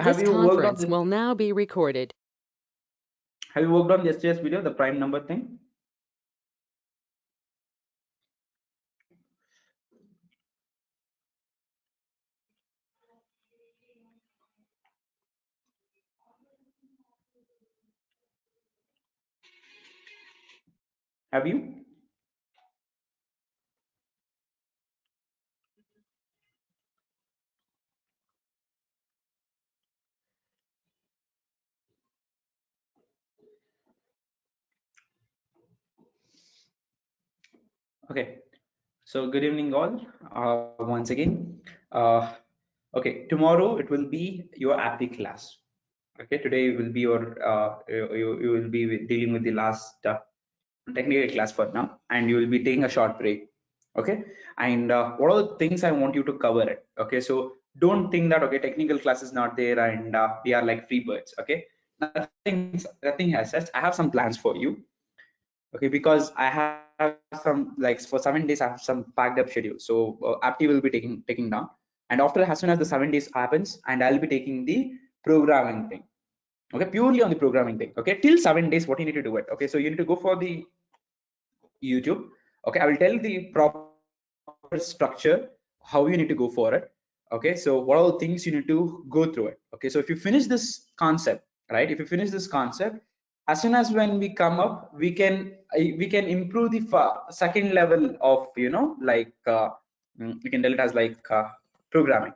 This Have you worked on conference this? will now be recorded. Have you worked on yesterday's video, the prime number thing? Have you? Okay. So good evening all. Once again. Okay. Tomorrow it will be your API class. Okay. Today will be your you will be dealing with the last technical class for now, and you will be taking a short break. Okay. And what are the things I want you to cover it? Okay. So don't think that okay technical class is not there and we are like free birds. Okay. Nothing as such. I have some plans for you. Okay, because I have some like for 7 days I have some packed up schedule. So apti will be taking down, and after as soon as the 7 days happens, and I'll be taking the programming thing. Okay, purely on the programming thing. Okay, till 7 days what you need to do it. Okay, so you need to go for the YouTube. Okay, I will tell the proper structure how you need to go for it. Okay, so what are the things you need to go through it. Okay, so if you finish this concept, right, if you finish this concept, as soon as when we come up we can improve the second level of like we can tell it as like programming.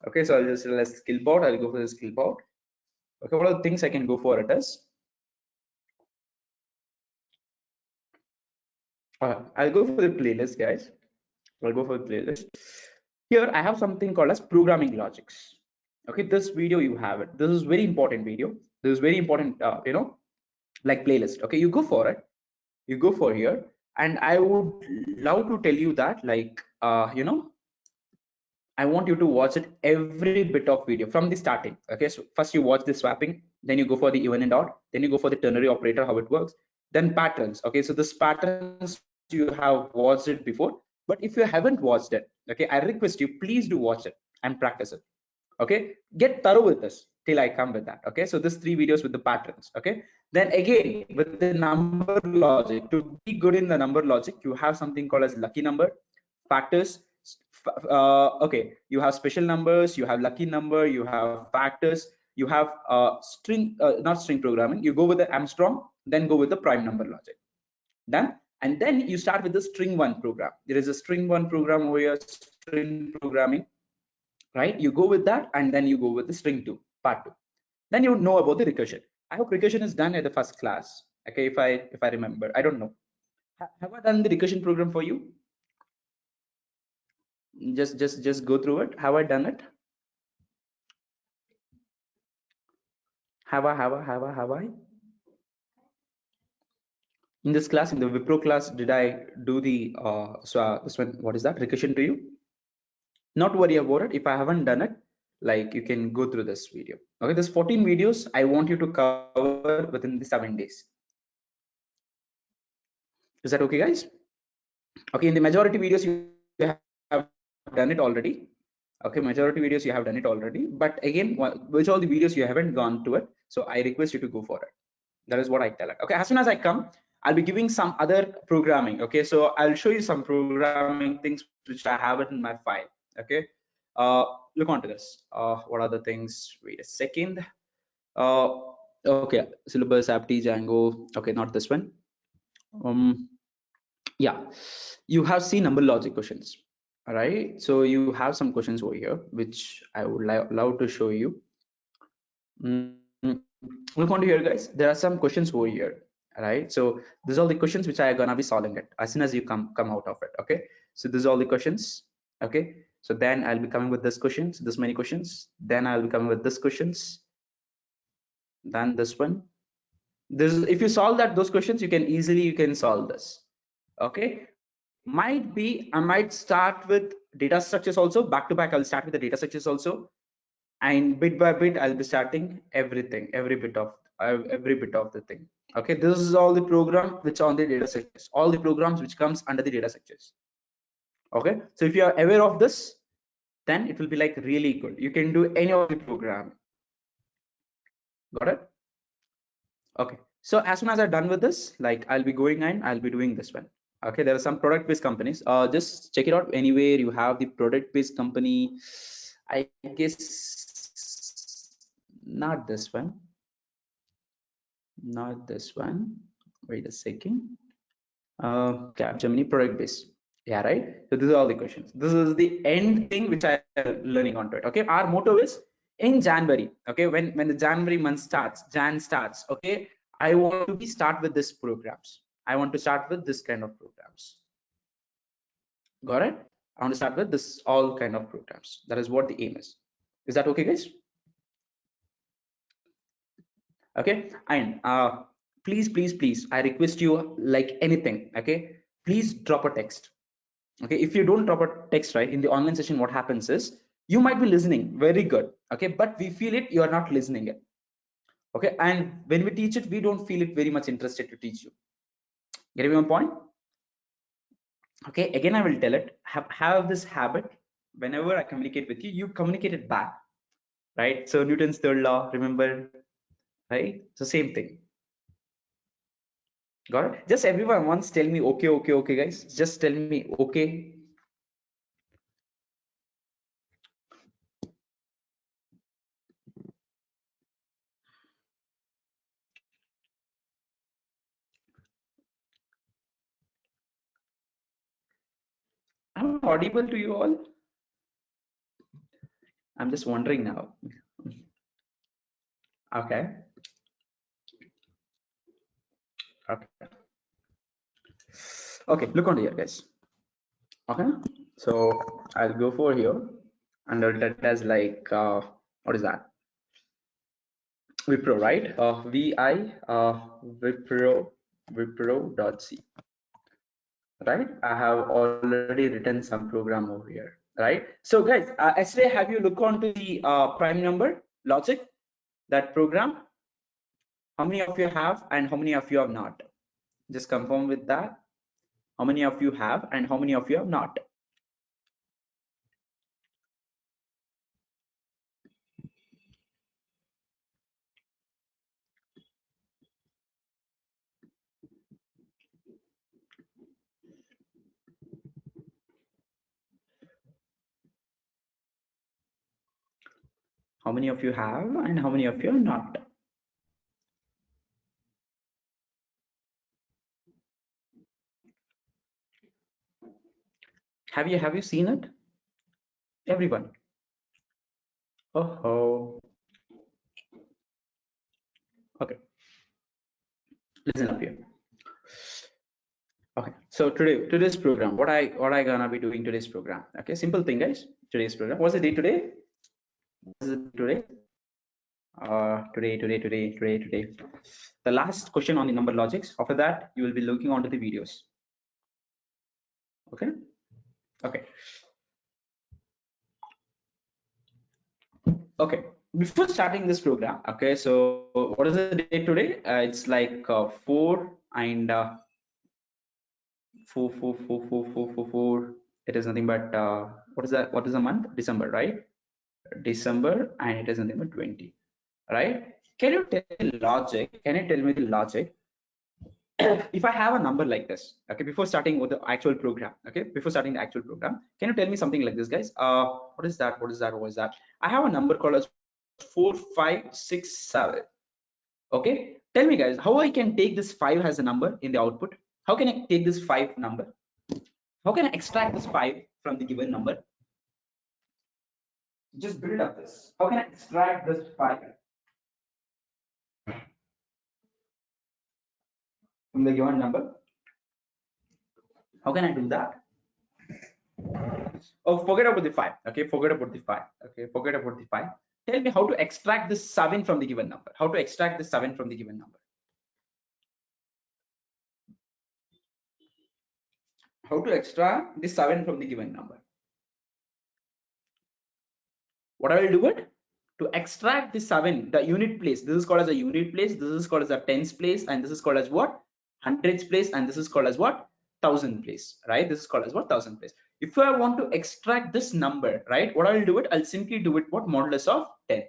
Okay, so I'll just let's SkillBout. I'll go for the SkillBout. Okay, what are the things I can go for it as I'll go for the playlist, guys. I'll go for the playlist. Here I have something called as programming logics. Okay, this video you have it. This is very important video. This is very important, like playlist. Okay, you go for it. You go for here, and I would love to tell you that, like, I want you to watch it every bit of video from the starting. Okay, so first you watch the swapping, then you go for the even and odd, then you go for the ternary operator, how it works, then patterns. Okay, so this patterns you have watched it before, but if you haven't watched it, okay, I request you please do watch it and practice it. Okay, get thorough with this till I come with that. Okay, so this 3 videos with the patterns. Okay, then again with the number logic, to be good in the number logic, you have something called as lucky number, factors. Okay, you have special numbers, you have lucky number, you have factors, you have string, not string programming. You go with the Armstrong, then go with the prime number logic. Done. And then you start with the string one program. There is a string one program over here, string programming, right? You go with that, and then you go with the string two, part two. Then you know about the recursion. I hope recursion is done at the first class. Okay, if I remember, I don't know. Have I done the recursion program for you? Just go through it. Have I done it? Have I? In this class, in the Wipro class, did I do the this one? What is that recursion to you? Not worry about it. If I haven't done it, like you can go through this video. Okay, there's 14 videos I want you to cover within the 7 days. Is that okay, guys? Okay, in the majority videos you have done it already. Okay, majority videos you have done it already, but again, which all the videos you haven't gone to it, so I request you to go for it. That is what I tell it. Okay, as soon as I come, I'll be giving some other programming. Okay, so I'll show you some programming things which I have it in my file. Okay, look onto this. What are the things? Wait a second. uh okay, syllabus, apti, Django. Okay, not this one. Yeah, you have seen number logic questions. All right, so you have some questions over here which I would love to show you. Look on here, guys. There are some questions over here. All right, so these are all the questions which I are gonna be solving it as soon as you come out of it. Okay, so these are all the questions. Okay, so then I'll be coming with this questions, this many questions, then I'll be coming with this questions, then this one. This, if you solve that those questions, you can solve this. Okay, might be I might start with data structures also, back to back. I'll start with the data structures also, and bit by bit I'll be starting everything, every bit of the thing. Okay, this is all the program which on the data structures, all the programs which comes under the data structures. Okay, so if you are aware of this, then it will be like really good. You can do any of the program. Got it? Okay. So as soon as I'm done with this, like I'll be going and I'll be doing this one. Okay, there are some product-based companies. Just check it out anywhere you have the product-based company. I guess not this one, not this one. Wait a second. Capgemini product based. Yeah, right. So these are all the questions. This is the end thing which I am learning onto it. Okay, our motto is in January. Okay, when the January month starts, Jan starts. Okay, I want to be start with this programs. I want to start with this kind of programs. Got it? I want to start with this all kind of programs. That is what the aim is. Is that okay, guys? Okay, and please, I request you like anything. Okay, please drop a text. Okay, if you don't drop a text right in the online session, what happens is you might be listening very good. Okay, but we feel it, you are not listening it. Okay, and when we teach it, we don't feel it very much interested to teach you. Getting my point? Okay, again I will tell it, have this habit. Whenever I communicate with you, you communicate it back, right? So Newton's third law, remember, right? So same thing. Got it? Just everyone once tell me okay, okay, okay, guys, just tell me okay. I'm audible to you all? I'm just wondering now. Okay. Okay. Okay, look on here, guys. Okay, so I'll go for here and that as like what is that? Wipro, right? VI Wipro.c, right? I have already written some program over here, right? So guys, yesterday have you looked onto the prime number logic, that program? How many of you have and how many of you have not? Just confirm with that. How many of you have and how many of you have not? How many of you have and how many of you are not? Have you seen it? Everyone. Oh, oh. Okay. Listen up here. Okay. So today's program, what I gonna be doing today's program? Okay, simple thing, guys. Today's program. What's the date today? What is it today? Today. The last question on the number logics. After that, you will be looking onto the videos. Okay. Okay. Okay. Before starting this program, okay. So what is the date today? It's like 4 and 4. It is nothing but what is that? What is the month? December, right? December, and it is nothing but 20, right? Can you tell me logic? Can you tell me the logic? If I have a number like this, okay, before starting with the actual program, okay, before starting the actual program, can you tell me something like this, guys? What is that? What is that? What is that? I have a number called as 4567. Okay, tell me, guys, how I can take this 5 as a number in the output? How can I take this 5 number? How can I extract this 5 from the given number? Just build up this. How can I extract this 5 from the given number? How can I do that? Oh, forget about the 5. Okay, forget about the 5. Okay, forget about the 5. Tell me how to extract this 7 from the given number. How to extract this 7 from the given number? How to extract this 7 from the given number? What I will do it? To extract the 7, the unit place. This is called as a unit place. This is called as a tens place, and this is called as what? Hundreds place, and this is called as what? Thousand place, right? This is called as what? Thousand place. If I want to extract this number, right? What I'll do it? I'll simply do it what? Modulus of 10.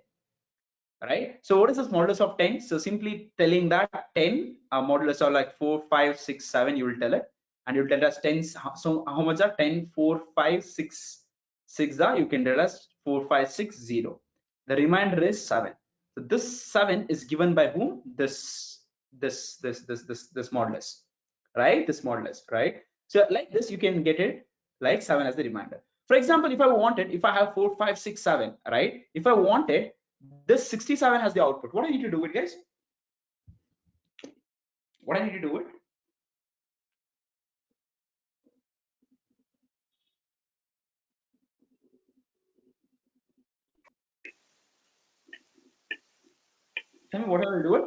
right? So what is this modulus of 10? So simply telling that 10 modulus are like 4, 5, 6, 7, you will tell it, and you will tell us 10. So how much are 10, 4, 5, 6, 6 are, you can tell us 4, 5, 6, 0. The remainder is 7. So this 7 is given by whom? This modulus, right? This modulus, right? So like this, you can get it like 7 as the remainder. For example, if I wanted, if I have 4, 5, 6, 7, right? If I wanted this 67 has the output, what I need to do it, guys? What I need to do it? Tell me what I will do it,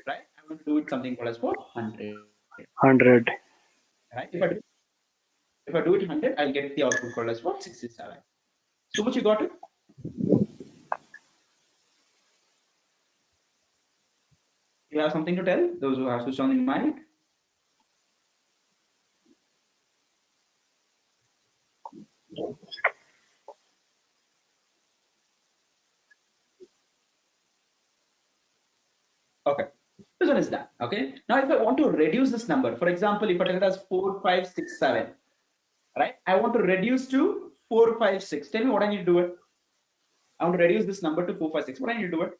right? I want to do it something called as what? 100, 100. right? If I do it 100, I'll get the output called as what? 67. So much you got it? You have something to tell those who have switched on the mic? Okay. This one is done. Okay. Now, if I want to reduce this number, for example, if I take it as 4, 5, 6, 7, right? I want to reduce to 4, 5, 6. Tell me what I need to do it. I want to reduce this number to 4, 5, 6. What I need to do it?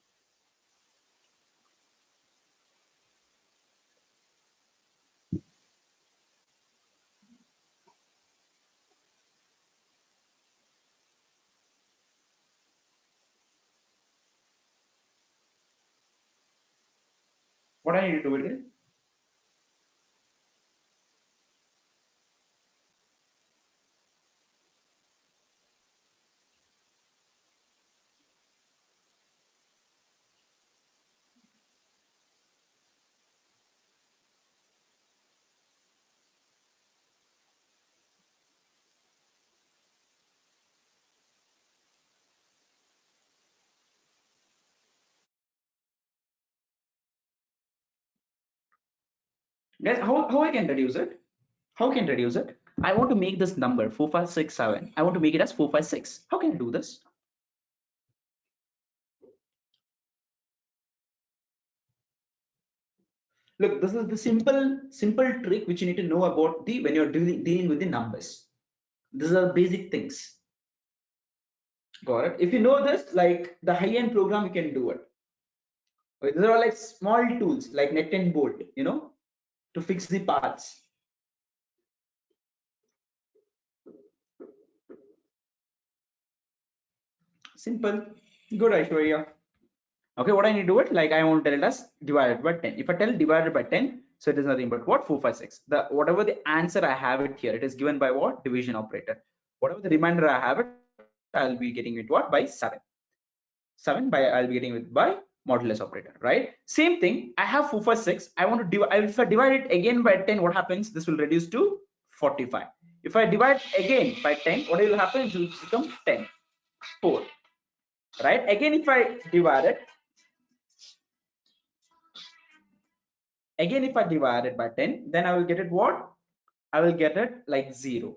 What I need to do it is? Guys, how I can reduce it? How can I reduce it? I want to make this number 4567. I want to make it as 456. How can I do this? Look, this is the simple trick which you need to know about the when you're dealing with the numbers. These are basic things. Got it? If you know this, like the high-end program, you can do it. Okay, these are all like small tools like net and bolt, to fix the paths. Simple. Good, Aishwarya. Okay, what I need to do it, like I want to tell it as divided by 10. If I tell divided by 10, so it is nothing but what? 456. The whatever the answer I have it here, it is given by what? Division operator. Whatever the remainder I have it, I'll be getting it what? By 7. 7 by I'll be getting it by modulus operator, right? Same thing, I have 456. I want to divide. If I divide it again by 10, what happens? This will reduce to 45. If I divide again by 10, what will happen? It will become 10. 4. Right? Again, if I divide it, again if I divide it by 10, then I will get it what? I will get it like 0,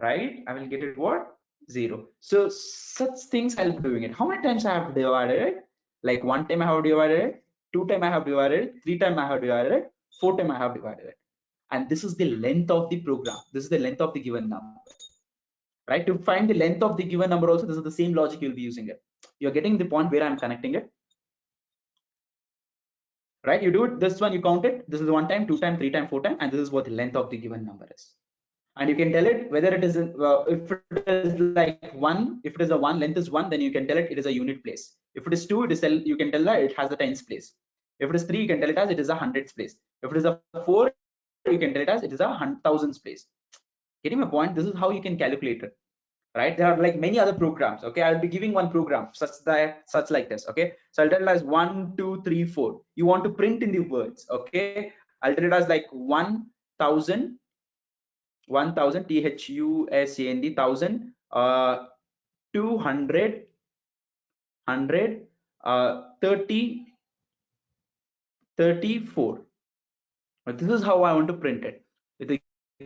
right? I will get it what? 0. So such things I'll be doing it. How many times I have divided it? Like 1 time I have divided it, 2 time I have divided it, 3 time I have divided it, 4 time I have divided it. And this is the length of the program. This is the length of the given number, right? To find the length of the given number also, this is the same logic you'll be using it. You're getting the point where I'm connecting it, right? You do it, this one you count it, this is 1 time, 2 time, 3 time, 4 time, and this is what the length of the given number is. And you can tell it whether it is if it is like 1, if it is a 1, length is 1, then you can tell it is a unit place. If it is 2, it is you can tell that it has the tens place. If it is 3, you can tell it as it is a hundreds place. If it is a 4, you can tell it as it is a thousands place. Getting my point? This is how you can calculate it, right? There are like many other programs. Okay, I'll be giving one program such like this. Okay, so I'll tell it as 1, 2, 3, 4. You want to print in the words. Okay, I'll tell it as like 1000 THUSAND 1000 200 100 30 34. This is how I want to print it. With the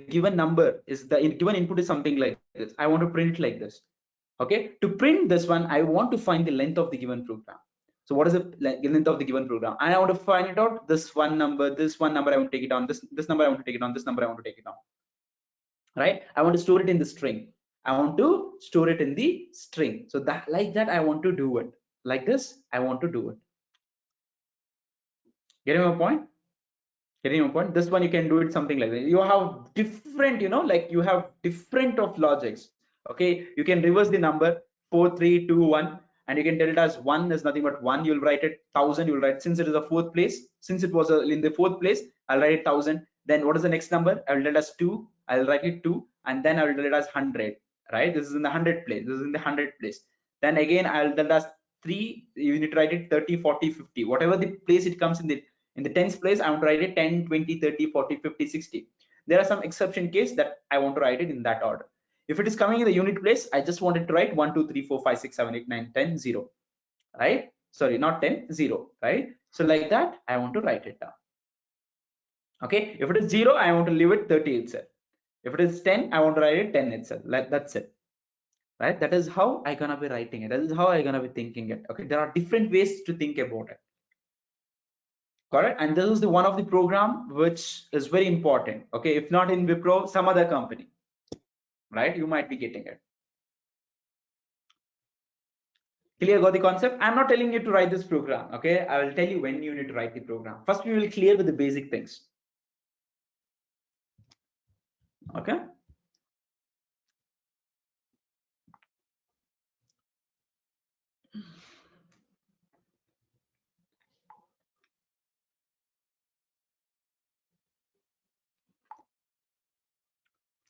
given number is the given input is something like this. I want to print it like this. Okay, to print this one, I want to find the length of the given program. So what is the length of the given program? And I want to find it out. This one number, I want to take it on. This number I want to take it on. This number I want to take it on. Right? I want to store it in the string. I want to store it in the string. So that, like that, I want to do it. Like this, I want to do it. Getting my point? Getting your point? This one you can do it something like that. You have different, like you have different of logics. Okay, you can reverse the number 4 3 2 1, and you can tell it as one is nothing but one. You'll write it 1,000. You'll write, since it is a fourth place, since it was in the fourth place, I'll write it 1,000. Then what is the next number? I will tell it as two. I'll write it two, and then I will tell it as 100. Right? This is in the 100 place. This is in the 100 place. Then again I'll tell it as three. You need to write it 30 40 50, whatever the place it comes in the tens place. I want to write it 10 20 30 40 50 60. There are some exception case that I want to write it in that order. If it is coming in the unit place, I just wanted to write 1 2 3 4 5 6 7 8 9 10 0. Right? Sorry, not 10 0. Right? So like that, I want to write it down. Okay, if it is 0, I want to leave it 30 itself. If it is 10, I want to write it 10 itself. Like that's it. Right? That is how I gonna be writing it. That is how I gonna be thinking it. Okay, there are different ways to think about it. Correct? And this is the one of the program which is very important. Okay, if not in Wipro, some other company, right? You might be getting it. Clear? Got the concept? I'm not telling you to write this program. Okay, I will tell you when you need to write the program. First, we will clear with the basic things. Okay.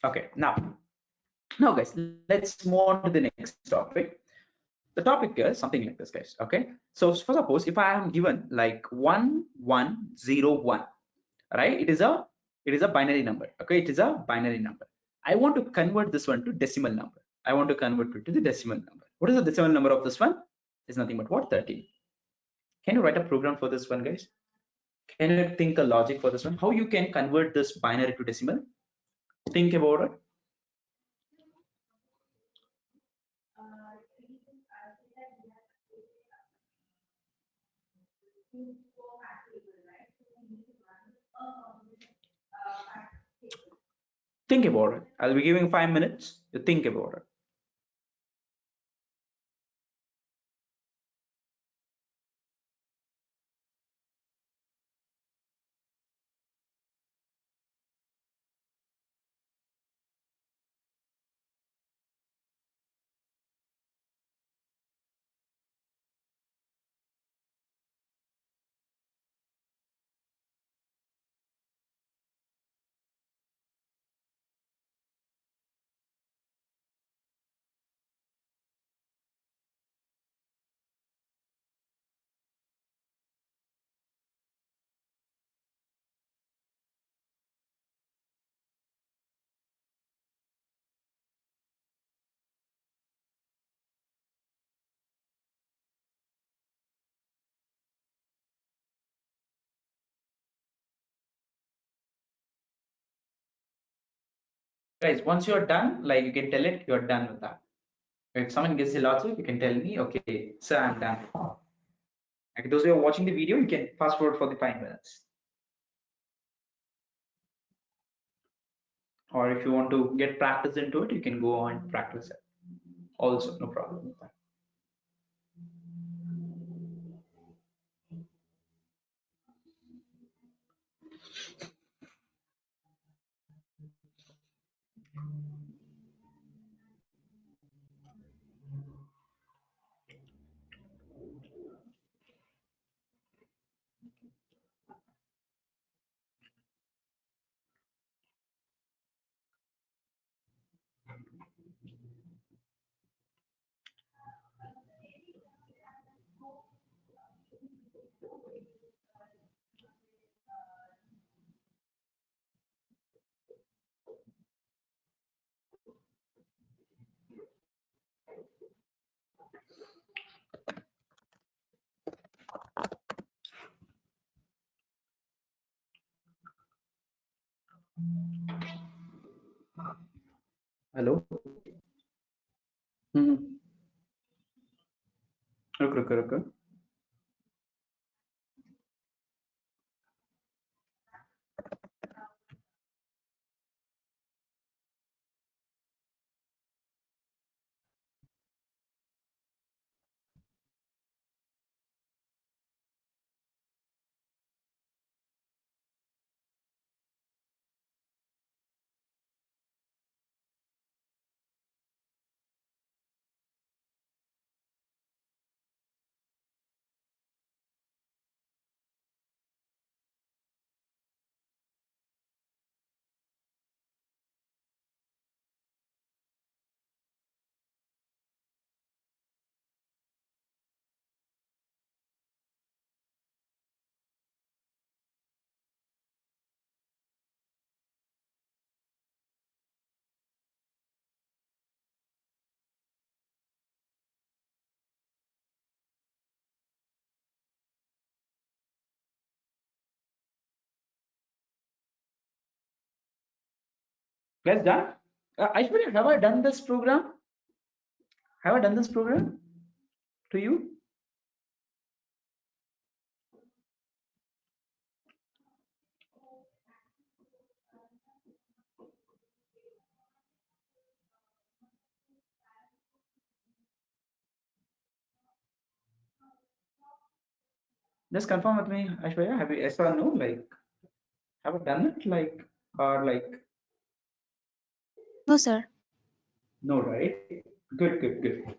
Okay. Now, guys, let's move on to the next topic. The topic is something like this, guys. Okay. So, for suppose if I am given like 1101, right? It is a binary number. Okay, it is a binary number. I want to convert this one to decimal number. I want to convert it to the decimal number. What is the decimal number of this one? It's nothing but what? 13. Can you write a program for this one, guys? Can you think a logic for this one? How you can convert this binary to decimal? Think about it. Think about it. I'll be giving 5 minutes. You think about it. Guys, once you're done, like you can tell it, you're done with that. If someone gives you logic, you can tell me, okay, sir, I'm done. Like those who are watching the video, you can fast forward for the 5 minutes. Or if you want to get practice into it, you can go on and practice it. Also, no problem with that. Hello. रुको रुको रुको। Guys, done? Aishwarya, have I done this program? Have I done this program to you? Just confirm with me, Aishwarya. Have you, yes or no? Like, have I done it? Like, or like, No, sir. no, right? Good, good, good.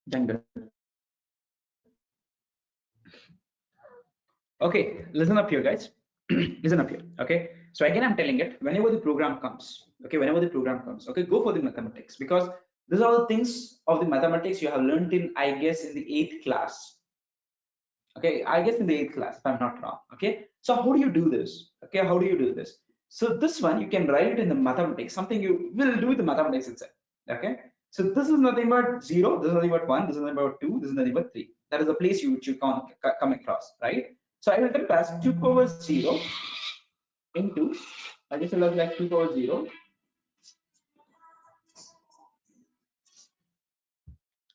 Done, good. Okay, listen up here, guys. Listen up here. Okay. So again, I'm telling it. Whenever the program comes, okay, whenever the program comes, okay, go for the mathematics because these are the things of the mathematics you have learned in, I guess, in the eighth class. Okay, I guess in the eighth class, if I'm not wrong. Okay, so how do you do this? Okay, how do you do this? So this one you can write it in the mathematics, something you will do with the mathematics itself. Okay, so this is nothing but zero, this is nothing but one, this is nothing but two, this is nothing but three. That is the place you which you can come across, right? So I will tell as 2 power 0 into, I just will have like 2 power 0.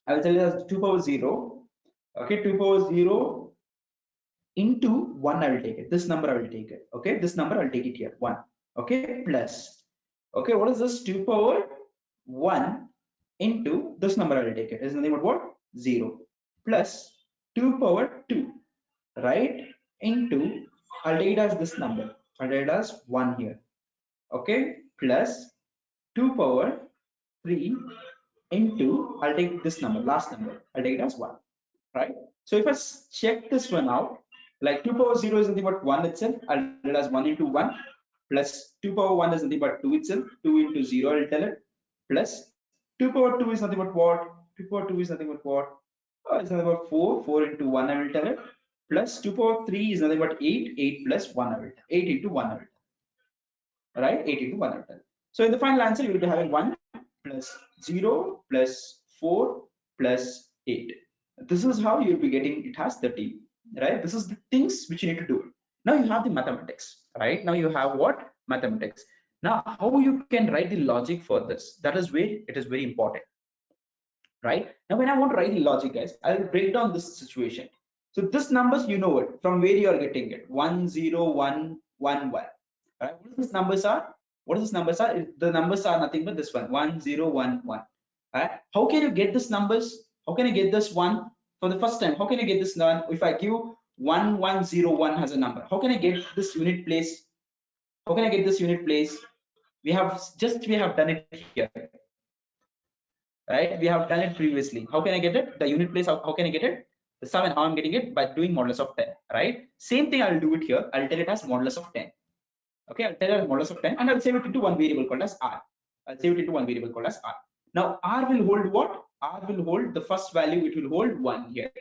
I will tell you as 2 power 0. Okay, 2 power 0 into 1 I will take it. This number I will take it. Okay, this number I'll take it here. 1. Okay, plus. Okay, what is this? 2 power 1 into this number I will take it. Is nothing but what? 0. Plus 2 power 2. Right? Into, I'll take it as this number. I'll take it as 1 here. Okay, plus 2 power 3 into, I'll take this number, last number. I'll take it as 1. Right? So if I check this one out, like 2 power 0 is nothing but 1 itself, I'll tell it as 1 into 1, plus 2 power 1 is nothing but 2 itself, 2 into 0 I'll tell it, plus 2 power 2 is nothing but what? 2 power 2 is nothing but what? It's nothing but 4, 4 into 1 I will tell it, plus 2 power 3 is nothing but 8, 8 plus 1 I will tell, 8 into 1 I will tell, right? 8 into 1 I will tell. So in the final answer, you will be having 1 plus 0 plus 4 plus 8. This is how you'll be getting it has 13, right? This is the things which you need to do. Now you have the mathematics, right? Now you have what? Mathematics. Now, how you can write the logic for this? That is where it is very important, right? Now, when I want to write the logic, guys, I'll break down this situation. So this numbers, you know it from where you are getting it. 1 0 1 1 1. Right? What these numbers are? What these numbers are? The numbers are nothing but this one 1 0 1 1. Right? How can you get this numbers? How can I get this one for the first time? How can I get this one if I give 1101 as a number? How can I get this unit place? How can I get this unit place? We have done it here, right? We have done it previously. How can I get it? The unit place, how can I get it? The 7, how I'm getting it? By doing modulus of 10, right? Same thing I'll do it here. I'll tell it as modulus of 10. Okay, I'll tell it as modulus of 10 and I'll save it into one variable called as R. I'll save it into one variable called as R. Now, R will hold what? R will hold the first value, it will hold 1 here,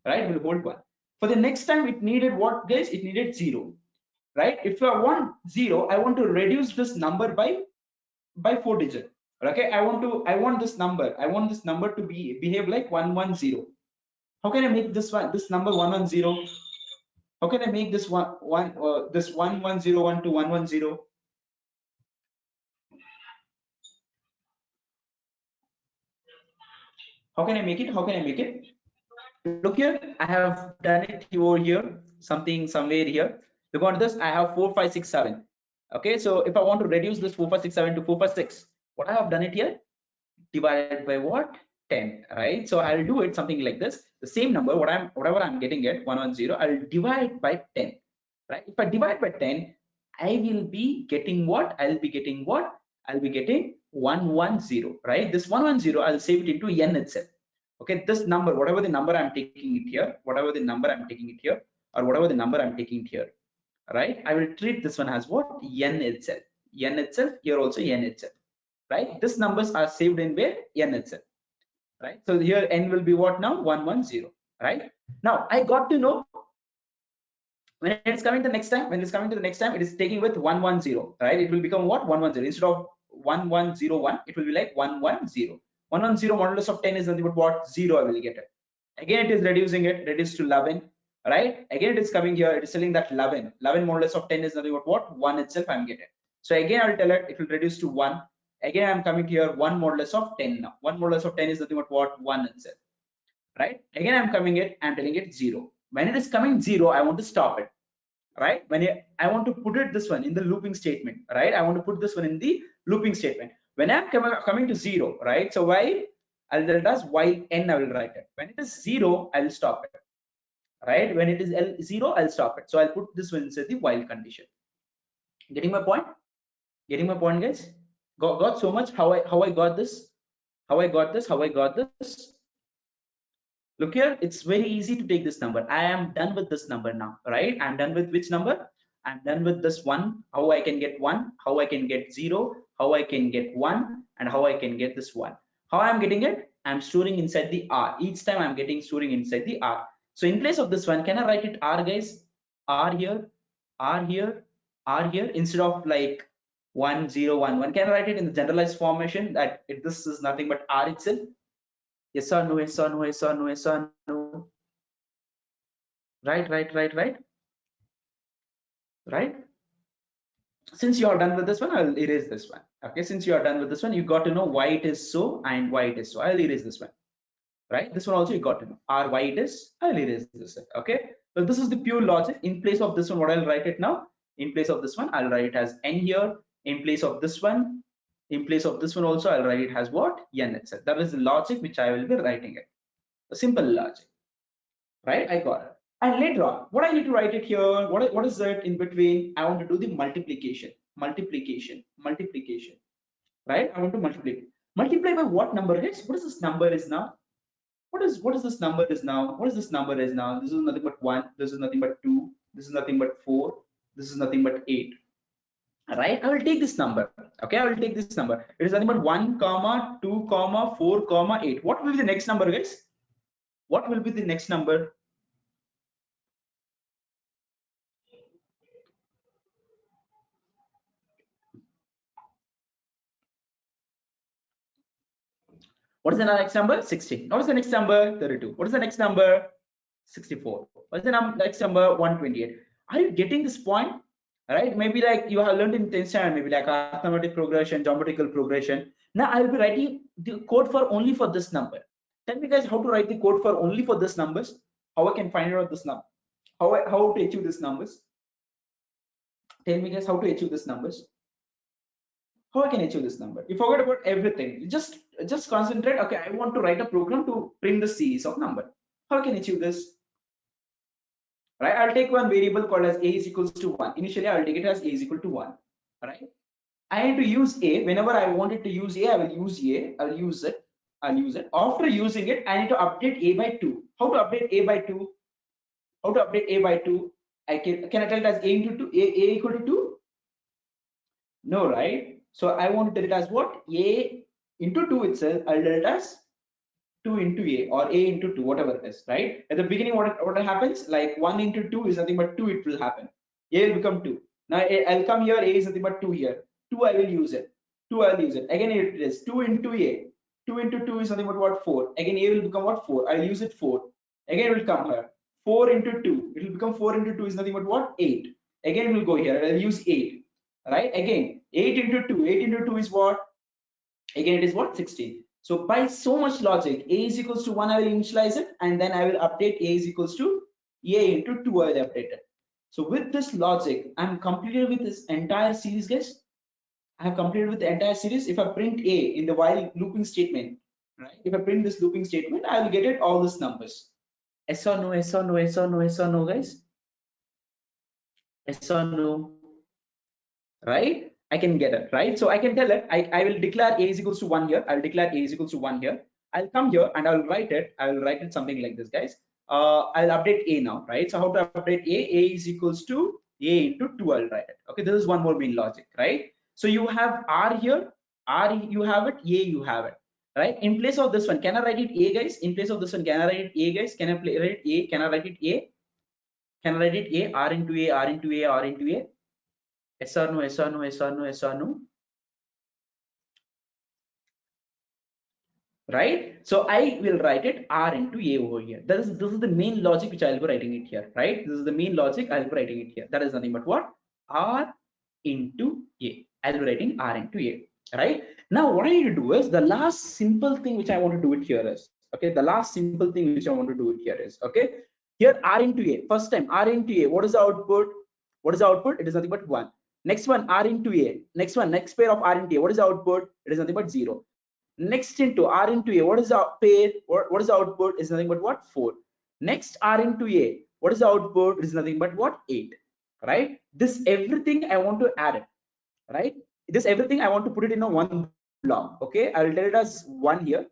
right? It will hold 1. For the next time, it needed what, guys? It needed 0, right? If I want 0, I want to reduce this number by 4 digit. Okay, I want this number to behave like 110. How can I make this number 110? How can I make this this 110 to 110? How can I make it? How can I make it? Look here, I have done it over here, something somewhere here. Look on this, I have 4, 5, 6, 7. Okay, so if I want to reduce this 4, 5, 6, 7 to 4, 5, 6, what I have done it here, divided by what? 10, right? So I'll do it something like this. The same number, whatever I'm getting it, 110, I'll divide by 10, right? If I divide by 10, I will be getting what? I'll be getting what? I'll be getting 110, right? This 110, I'll save it into n itself. Okay, this number, whatever the number I'm taking it here, whatever the number I'm taking it here, or whatever the number I'm taking it here, right? I will treat this one as what? N itself. N itself, here also n itself, right? These numbers are saved in where? N itself, right? So here n will be what now? 110, right? Now I got to know when it's coming to the next time, when it's coming to the next time, it is taking with 110, right? It will become what? 110. Instead of 1101, it will be like 110. 110 modulus of 10 is nothing but what? 0. I will get it. Again, it is reducing it, reduced to 11, right? Again, it is coming here, it is telling that 11. 11 modulus of 10 is nothing but what? 1 itself I'm getting. So again, I'll tell it, it will reduce to 1. Again, I'm coming here, 1 modulus of 10 now. 1 modulus of 10 is nothing but what? 1 itself, right? Again, I'm coming it, I'm telling it 0. When it is coming 0, I want to stop it, right? When I want to put it this one in the looping statement, right? I want to put this one in the looping statement. When I'm coming to 0, right? So while I'll tell it as while n, I will write it. When it is 0, I'll stop it, right? When it is 0, I'll stop it. So I'll put this one inside the while condition. Getting my point? Getting my point, guys? Got so much? How I got this? How I got this? How I got this? Look here, it's very easy to take this number. I am done with this number now, right? I'm done with which number? I'm done with this one. How I can get 1, how I can get 0, how I can get 1, and how I can get this 1. How I'm getting it? I'm storing inside the R. Each time I'm getting storing inside the R. So in place of this one, can I write it R, guys? R here, R here, R here, instead of like 1, 0, 1, 1. Can I write it in the generalized formation that this is nothing but R itself? Yes or no, yes or no, yes or no, yes or no. Right, right, right, right, right. Since you are done with this one, I'll erase this one. Okay, since you are done with this one, you got to know why it is so and why it is so. I'll erase this one, right? This one also you got to know. Or why it is, I'll erase this one. Okay, so this is the pure logic. In place of this one, what I'll write it now? In place of this one, I'll write it as n here. In place of this one, in place of this one also, I'll write it as what? N itself. That is the logic which I will be writing it. A simple logic. Right, I got it. And later on, what I need to write it here, what is it in between? I want to do the multiplication, right? I want to multiply by what number, guys? What is this number is now? What is this number is now? What is this number is now? This is nothing but 1, this is nothing but 2, this is nothing but 4, this is nothing but 8. Right, I will take this number. Okay, I will take this number. It is nothing but 1 comma 2 comma 4 comma 8. What will be the next number, guys? What will be the next number? What is the next number? 16. What is the next number? 32. What is the next number? 64. What is the next number? 128. Are you getting this point? Right? Maybe like you have learned in 10th standard, maybe like arithmetic progression, geometrical progression. Now I will be writing the code for only for this number. Tell me guys how to write the code for only for this numbers. How I can find out this number. How to achieve this numbers. Tell me guys how to achieve this numbers. How I can achieve this number? You forget about everything. Just concentrate. Okay, I want to write a program to print the series of number. How can I achieve this? Right, I'll take one variable called as a is equals to 1. Initially, I'll take it as a is equal to 1. Right, I need to use a. Whenever I wanted to use a, I will use a. I'll use it. After using it, I need to update a by 2. How to update a by 2? How to update a by 2? Can I tell it as a into 2? A equal to 2? No, right? So I want to tell it as what? A into 2 itself, I'll tell it as 2 into A or A into 2, whatever it is, right? At the beginning, what happens? Like 1 into 2 is nothing but 2, it will happen. A will become 2. Now I'll come here, A is nothing but 2 here. 2, I will use it. 2, I'll use it. Again, it is 2 into A. 2 into 2 is nothing but what? 4. Again, A will become what? 4. I'll use it 4. Again, it will come here. 4 into 2. It will become 4 into 2 is nothing but what? 8. Again, it will go here. I'll use 8. Right? Again, 8 into 2. 8 into 2 is what? Again, it is what? 16. So by so much logic, a is equals to 1, I will initialize it, and then I will update a is equals to a into 2, I will update it. So with this logic, I'm completed with this entire series, guys. I have completed with the entire series. If I print a in the while looping statement, right? If I print this looping statement, I will get it all these numbers. Yes or no, yes or no, yes or no, yes or no, guys? Yes or no? Right? I can get it, right? So I can tell it, I will declare a is equals to 1 here. I'll declare a is equals to 1 here. I'll come here and I'll write it. I will write it something like this, guys. I'll update a now, right? So how to update a? A is equals to a into 2, I'll write it. Okay, this is one more main logic, right? So you have r here, r you have it, a you have it, right? In place of this one, can I write it a, guys? In place of this one, can I write it a, guys? Can I write it a? Can I write it a? Can I write it a? R into a, r into a, r into a? Yes or no, yes or no, yes or no, yes or no? Right? So I will write it R into A over here. This is the main logic which I'll be writing it here, right? This is the main logic I'll be writing it here. That is nothing but what? R into A. I'll be writing R into A, right? Now what I need to do is the last simple thing which I want to do it here is, okay, the last simple thing which I want to do it here is, okay, here R into A, first time R into A, what is the output? What is the output? It is nothing but 1. Next one, R into A, next one, next pair of R into A, what is the output? It is nothing but 0. Next into R into A, what is the pair? What is the output? Is nothing but what? 4. Next R into A, what is the output? It is nothing but what? 8. Right? This everything I want to add it. Right? This everything I want to put it in a one block. Okay, I will tell it as 1 here,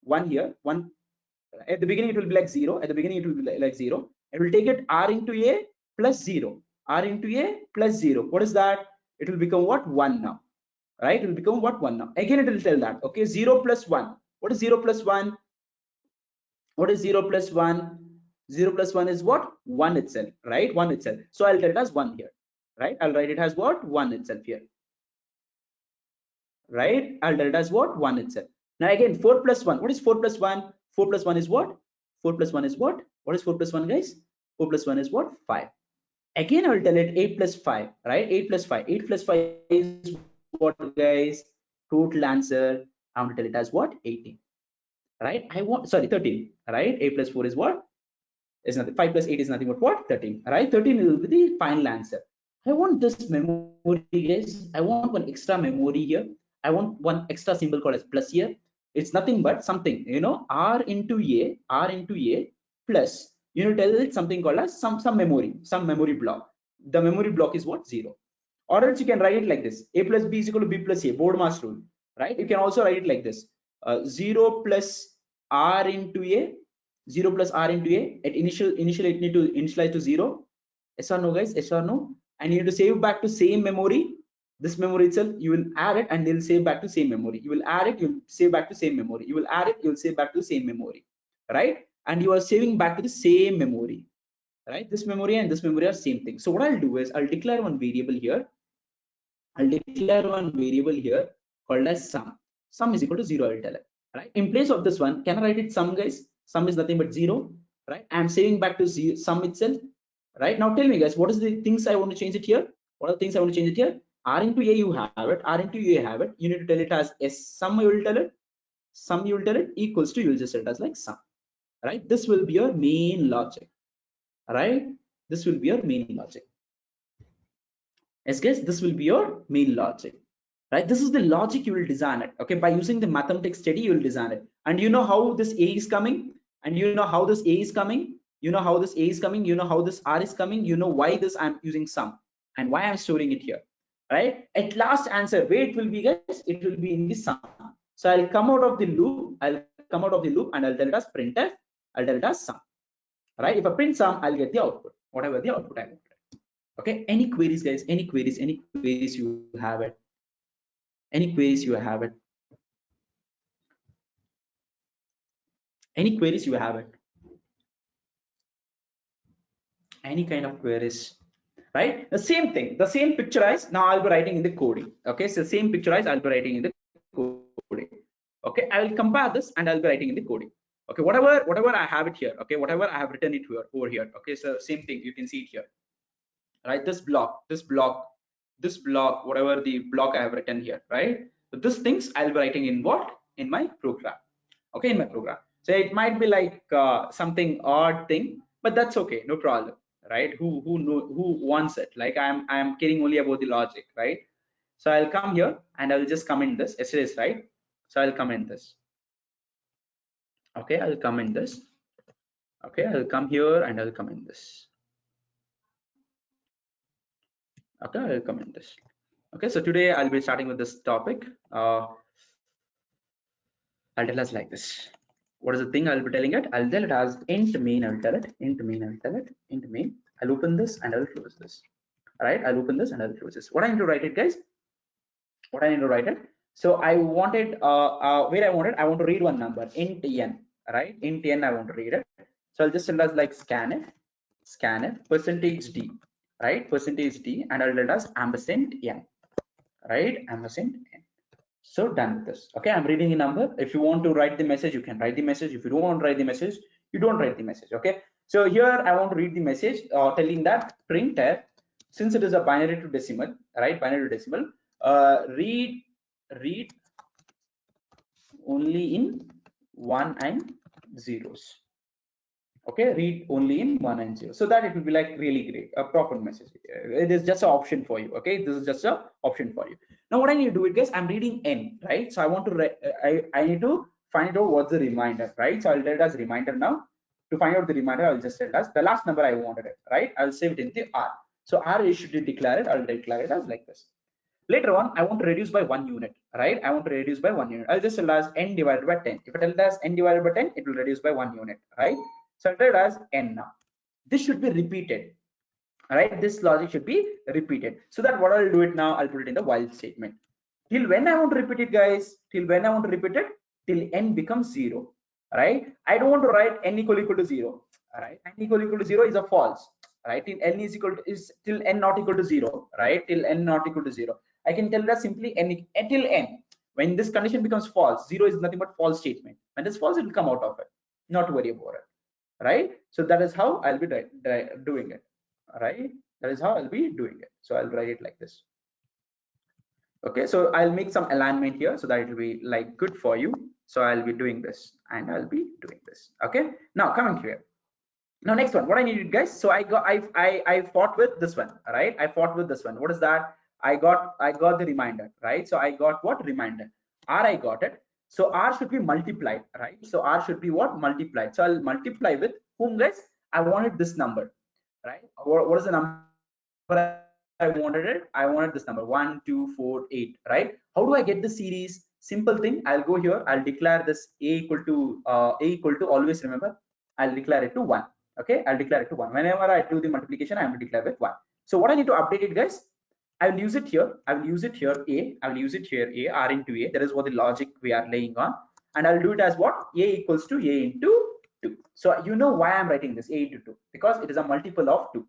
1 here, 1. At the beginning it will be like 0. At the beginning it will be like 0. It will take it R into A plus 0. R into A plus 0. What is that? It will become what? 1 now, right? It will become what? 1 now. Again it will tell that, okay, 0 plus 1. What is 0 plus 1? What is 0 plus 1? 0 plus 1 is what? 1 itself, right? 1 itself. So I'll tell it as 1 here, right? I'll write it as what? 1 itself here, right? I'll tell it as what? 1 itself. Now again, 4 plus 1. What is 4 plus 1? 4 plus 1 is what? 4 plus 1 is what? What is 4 plus 1, guys? 4 plus 1 is what? 5. Again, I will tell it 8 plus 5, right? 8 plus 5. 8 plus 5 is what, guys? Total answer. I want to tell it as what? 18, right? I want, sorry, 13, right? 8 plus 4 is what? Is nothing. 5 plus 8 is nothing but what? 13, right? 13 will be the final answer. I want this memory, guys. I want one extra memory here. I want one extra symbol called as plus here. It's nothing but something, R into A, R into A plus, tell it something called as some memory block. The memory block is what? 0. Or else you can write it like this: A plus B is equal to B plus A, board mass rule, right? You can also write it like this: 0 plus R into A, 0 plus R into A. At initially it need to initialize to 0. Yes or no, guys? Yes or no? And you need to save back to same memory. This memory itself, you will add it and they'll save back to same memory. You will add it, you'll save back to same memory. You will add it, you'll save back to same memory, right? And you are saving back to the same memory, right? This memory and this memory are same thing. So what I'll do is I'll declare one variable here. I'll declare one variable here called as sum. Sum is equal to 0, I'll tell it, right? In place of this one, can I write it sum, guys? Sum is nothing but 0, right? I'm saving back to sum itself, right? Now tell me, guys, what is the things I want to change it here? What are the things I want to change it here? R into A, you have it. R into A, you have it. You need to tell it as S. Sum, you will tell it. Sum, you will tell it, equals to, you will just tell it as like sum, right? This will be your main logic, right? This will be your main logic. Yes, guys, this will be your main logic, right? This is the logic you will design it, okay? By using the mathematics study, you will design it. And you know how this A is coming, and you know how this A is coming, you know how this A is coming, you know how this R is coming, you know why this I'm using sum and why I'm storing it here, right? At last answer, where it will be, guys? It will be in the sum. So I'll come out of the loop, and I'll tell it as printf, I'll tell it as sum, right? If I print sum, I'll get the output, whatever the output I want. Okay, any queries, guys? Any queries you have it? Any queries you have it? Any queries you have it? Any kind of queries, right? The same thing, the same picturize. Now I'll be writing in the coding. Okay, so same picturize, I'll be writing in the coding. Okay, I will compare this and I'll be writing in the coding. Okay, whatever I have it here. Okay, whatever I have written it here over here. Okay, so same thing, you can see it here, right? This block, whatever the block I have written here, right? So these things I'll be writing in what? in my program. Okay, in my program. So it might be like something odd thing, but that's okay, no problem, right? Who wants it? Like I'm caring only about the logic, right? So I'll come here and I'll just comment this. Yes, it is right. So I'll comment this. Okay, I'll comment this. Okay, I'll come here and I'll comment this. Okay, I'll comment this. Okay, so today I'll be starting with this topic. I'll tell us like this. What is the thing I'll be telling it? I'll tell it as int main. I'll tell it int main. I'll tell it int main. I'll open this and I'll close this. All right, I'll open this and I'll close this. What I need to write it, guys? What I need to write it? So I wanted where I want to read one number int n. Right, int n. I want to read it. So I'll just tell us like scanf percentage d. Right, percentage d, and I'll tell it as ampersand n. Right, ampersand n. So done with this. Okay, I'm reading a number. If you want to write the message, you can write the message. If you don't want to write the message, you don't write the message. Okay, so here I want to read the message telling that printf, since it is a binary to decimal, right? Binary to decimal, read only in 1 and zeros. Okay, read only in 1 and 0, so that it will be like really great, a proper message. It is just an option for you. Okay, this is just an option for you. Now what I need to do is, guys, I'm reading n, right? So I want to I need to find out what's the reminder, right? So I'll tell it as reminder. Now to find out the reminder, I'll just tell it as the last number I wanted it, right? I'll save it in the r. So r is should declare it. I'll declare it as like this. Later on, I want to reduce by 1 unit, right? I want to reduce by 1 unit. I'll just tell as n divided by 10. If I tell it as n divided by 10, it will reduce by 1 unit, right? So I'll tell it as n now. This should be repeated, right? This logic should be repeated. So that what I'll do it now, I'll put it in the while statement. Till when I want to repeat it, guys? Till when I want to repeat it? Till n becomes 0, right? I don't want to write n equal to 0, right? N equal to 0 is a false, right? Till n is equal to is till n not equal to 0, right? Till n not equal to 0. I can tell that simply n till n. When this condition becomes false, 0 is nothing but false statement. When it's false, it will come out of it. Not to worry about it, right? So that is how I'll be doing it, right? That is how I'll be doing it. So I'll write it like this. Okay, so I'll make some alignment here so that it will be like good for you. So I'll be doing this and I'll be doing this. Okay, now coming here. Now next one, what I needed, guys. So I fought with this one, right? I fought with this one. What is that? I got the reminder, right? So I got what? Reminder. R, I got it. So R should be multiplied, right? So R should be what? Multiplied. So I'll multiply with whom, guys? I wanted this number, right? What is the number I wanted it? I wanted this number 1, 2, 4, 8, right? How do I get the series? Simple thing. I'll go here. I'll declare this a equal to always remember. I'll declare it to 1. Okay, I'll declare it to 1. Whenever I do the multiplication, I will declare with 1. So what I need to update it, guys? I will use it here. I will use it here a. I will use it here a, r into a. That is what the logic we are laying on. And I'll do it as what? A equals to a into 2. So you know why I'm writing this a into 2, because it is a multiple of 2,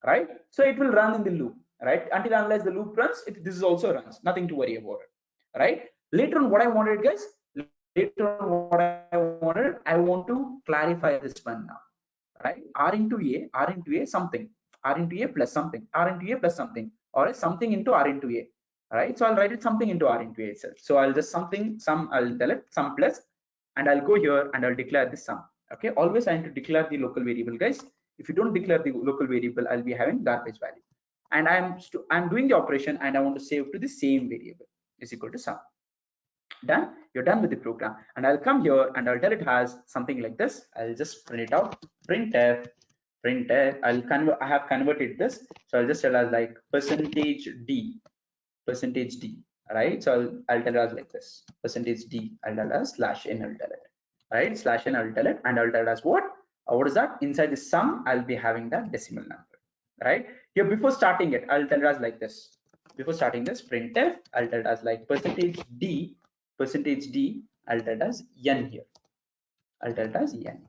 right? So it will run in the loop, right? Until unless the loop runs, this is also runs. Nothing to worry about it, right? Later on, what I wanted, guys. Later on, what I want to clarify this one now, right? R into a something, R into a plus something, R into a plus something, or something into R into a, right? So I'll write it something into R into a itself. So I'll just I'll tell it sum plus, and I'll go here and I'll declare this sum. Okay, always I need to declare the local variable, guys. If you don't declare the local variable, I'll be having garbage value. And I'm doing the operation and I want to save to the same variable is equal to sum. Done. You're done with the program. And I'll come here and I'll tell it has something like this. I'll just print it out. Printf. I have converted this. So I'll just tell us like percentage d. Right? So I'll tell us like this. Percentage d. I'll tell us slash n. I'll tell it. Right? Slash n. I'll tell it. And I'll tell us what? What is that? Inside the sum, I'll be having that decimal number. Right? Here before starting it, I'll tell us like this. Before starting this, printf, I'll tell us like percentage d, I'll tell us n here. I'll tell us n.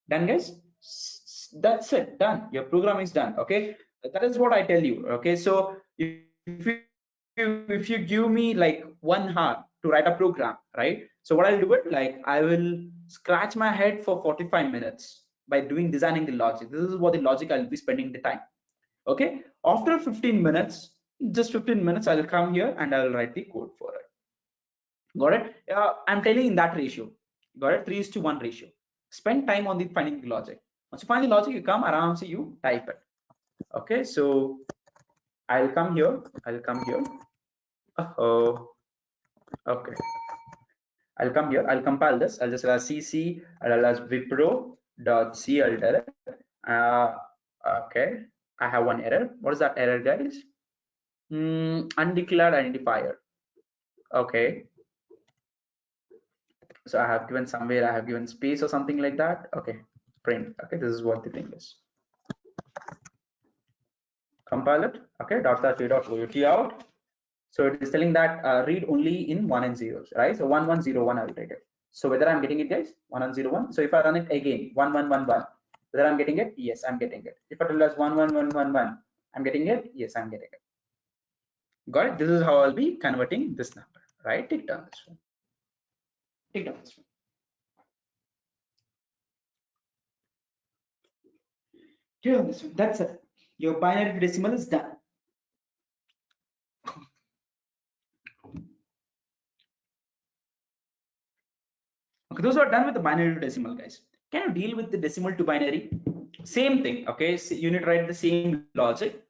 Done, guys? That's it. Done. Your program is done. Okay. That is what I tell you. Okay. So if you give me like 1 hour to write a program, right? So what I'll do it like I will scratch my head for 45 minutes by designing the logic. This is what the logic I'll be spending the time. Okay. After 15 minutes, just 15 minutes, I'll come here and I'll write the code for it. Got it? I'm telling in that ratio. Got it? 3:1 ratio. Spend time on the finding the logic. Once you find the logic, you come around, so you type it. Okay, so I'll come here. I'll come here. Oh, okay. I'll come here. I'll compile this. I'll just cc as wipro.cl. Uh, okay. I have one error. What is that error, guys? Undeclared identifier. Okay. So I have given somewhere, I have given space or something like that. Okay. Print. Okay. This is what the thing is. Compile it. Okay. .sh.out out. So it is telling that read only in 1 and 0s, right? So 1101 I will take it. So whether I'm getting it, guys, 1101. So if I run it again, 1111, whether I'm getting it, yes, I'm getting it. If I tell us 11111, I'm getting it, yes, I'm getting it. Got it? This is how I'll be converting this number, right? Take down this one. Take down this one. Take down this one. That's it. Your binary to decimal is done. Okay, those are done with the binary to decimal, guys. Can you deal with the decimal to binary? Same thing. Okay, so you need to write the same logic.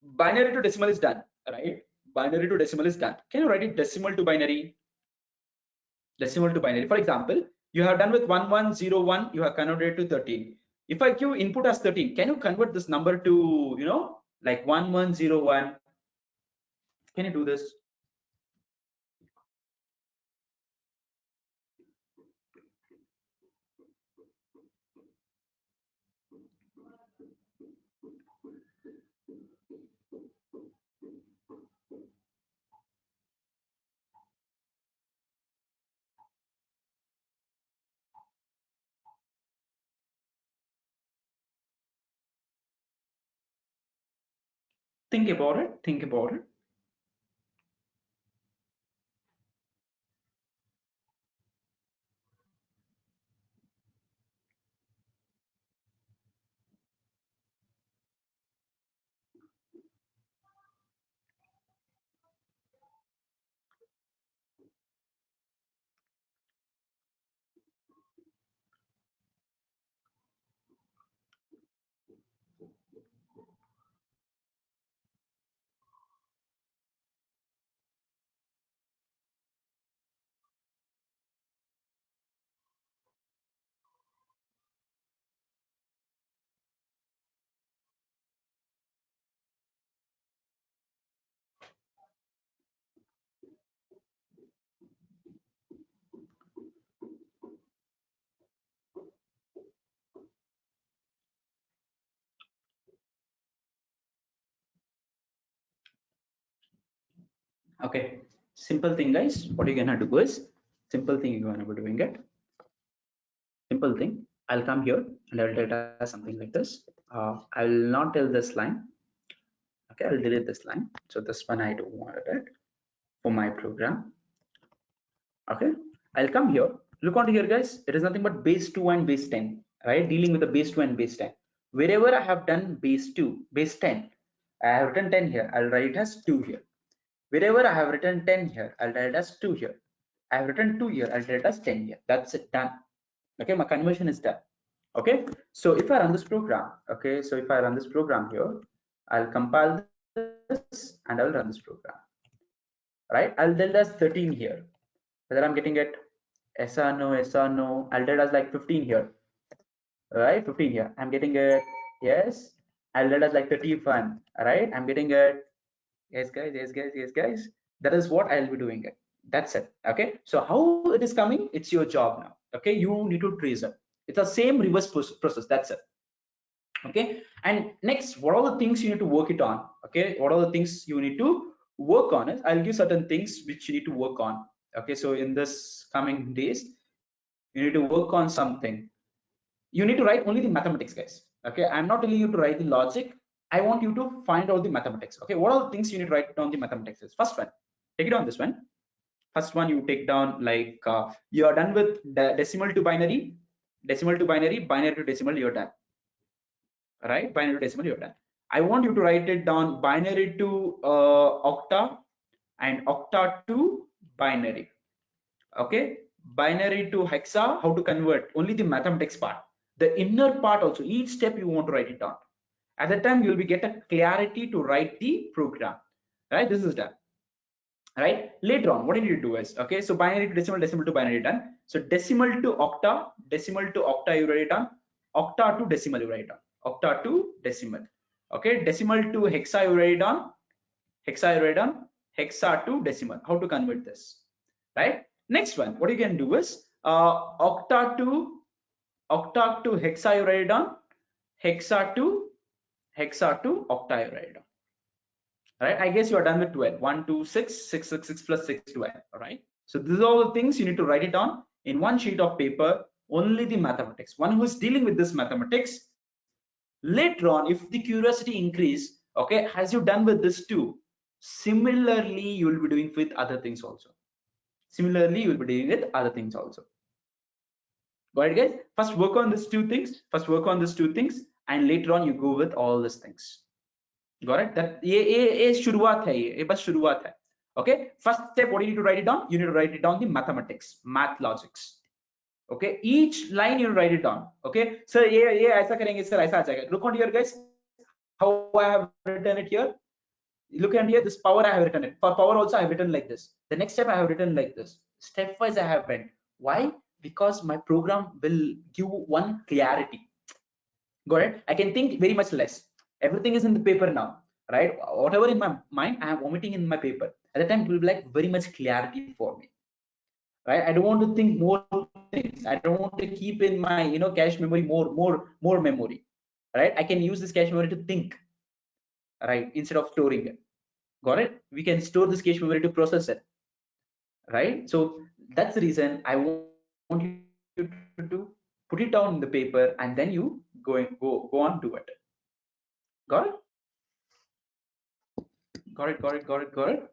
Binary to decimal is done, right? Binary to decimal is done. Can you write it decimal to binary? Decimal to binary. For example, you have done with 1101, you have converted to 13. If I give input as 13, can you convert this number to, like 1101? Can you do this? Think about it. Think about it. Okay. Simple thing, guys. What you're gonna do is simple thing you're gonna be doing it. Simple thing. I'll come here and I'll tell something like this. I will not tell this line. Okay, I'll delete this line. So this one I don't want it for my program. Okay, I'll come here. Look onto here, guys. It is nothing but base 2 and base 10, right? Dealing with the base 2 and base 10. Wherever I have done base 2, base 10, I have written 10 here. I'll write it as 2 here. Wherever I have written 10 here, I'll write it as 2 here. I have written 2 here. I'll write it as 10 here. That's it, done. Okay, my conversion is done. Okay, so if I run this program, okay, so if I run this program here, I'll compile this and I'll run this program, right? I'll tell as 13 here, whether I'm getting it yes or no, yes or no. I'll tell as like 15 here, right? 15 here, I'm getting it yes. I'll tell as like 31, right? I'm getting it yes, guys, yes, guys, yes, guys. That is what I'll be doing it. That's it. Okay, so how it is coming, it's your job now. Okay, you need to trace it. It's the same reverse process. That's it. Okay, and next, what are the things you need to work it on? Okay, what are the things you need to work on it? I'll give certain things which you need to work on. Okay, so in this coming days, you need to work on something. You need to write only the mathematics, guys. Okay, I'm not telling you to write the logic. I want you to find out the mathematics. Okay, what are the things you need to write down the mathematics is? First one, take it on this one. First one, you take down like you are done with the decimal to binary, binary to decimal, you're done, right? Binary to decimal, you're done. I want you to write it down binary to octa and octa to binary. Okay, binary to hexa, how to convert, only the mathematics part. The inner part also, each step you want to write it down. At that time you will be get a clarity to write the program, right? This is done, right? Later on what you need to do is, okay, so binary to decimal, decimal to binary done. So decimal to octa, decimal to octa you write it down, octa to decimal you write it down, octa to decimal. Okay, decimal to hexa you write it down, hexa you write down, hexa to decimal, how to convert this, right? Next one, what you can do is octa to hexa you write it down, hexa to octa you write it down. All right, I guess you are done with 12. 1 2 6 6 6 6 plus 6 12. All right, so these are all the things you need to write it down in one sheet of paper, only the mathematics. One who is dealing with this mathematics, later on if the curiosity increase, okay, as you done with this too, similarly you will be doing with other things also. Similarly you will be doing with other things also. Got it, guys? First work on these two things, and later on you go with all these things. Got it? That ये शुरुआत है, ये बस शुरुआत है. Okay, first step, what you need to write it down, you need to write it down the mathematics, math logics. Okay, each line you write it down. Okay, sir ये ऐसा करेंगे sir, ऐसा आ जाएगा. Look on here guys, how I have written it here. Look at here, this power I have written it. For power also I have written like this. The next step I have written like this. Step wise I have written. Why? Because my program will give one clarity. Got it? I can think very much less. Everything is in the paper now, right? Whatever in my mind, I am omitting in my paper. At the time, it will be like very much clarity for me, right? I don't want to think more things. I don't want to keep in my cache memory more memory, right? I can use this cache memory to think, right? Instead of storing it. Got it? We can store this cache memory to process it, right? So that's the reason I want you to put it down in the paper and then you go on do it. Got it? Got it.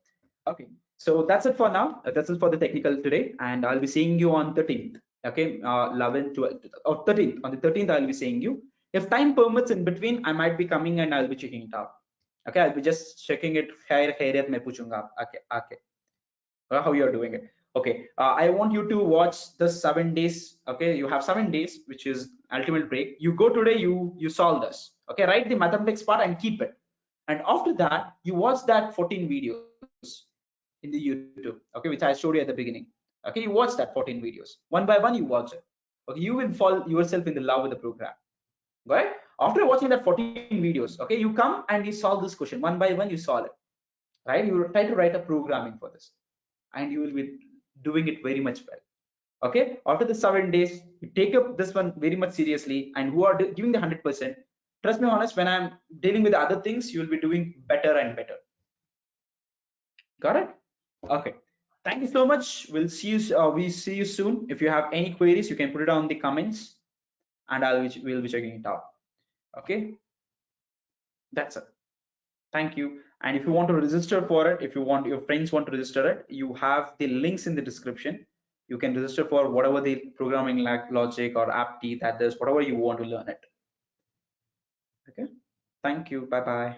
Okay, so that's it for now. That's it for the technical today, and I'll be seeing you on 13th. Okay, 11, 12, or 13th. On the 13th, I'll be seeing you. If time permits in between, I might be coming and I'll be checking it out. Okay, I'll be just checking it. खैरियत मैं पूछूंगा आके how you are doing it. Okay, I want you to watch the 7 days. Okay, you have 7 days, which is ultimate break. You go today, you solve this. Okay, write the mathematics part and keep it. And after that, you watch that 14 videos in the YouTube, okay, which I showed you at the beginning. Okay, you watch that 14 videos. One by one, you watch it. Okay, you will fall yourself in the love with the program. Right? After watching that 14 videos, okay, you come and you solve this question. One by one, you solve it. Right? You will try to write a programming for this. And you will be doing it very much well. Okay, after the 7 days, you take up this one very much seriously, and who are giving the 100%, trust me honest, when I'm dealing with other things, you will be doing better and better. Got it? Okay, thank you so much. We'll see you soon. If you have any queries, you can put it down in the comments and we'll be checking it out. Okay, that's it. Thank you. And if you want to register for it, if your friends want to register it, you have the links in the description. You can register for whatever the programming logic or aptitude, that is whatever you want to learn it. Okay, thank you. Bye bye.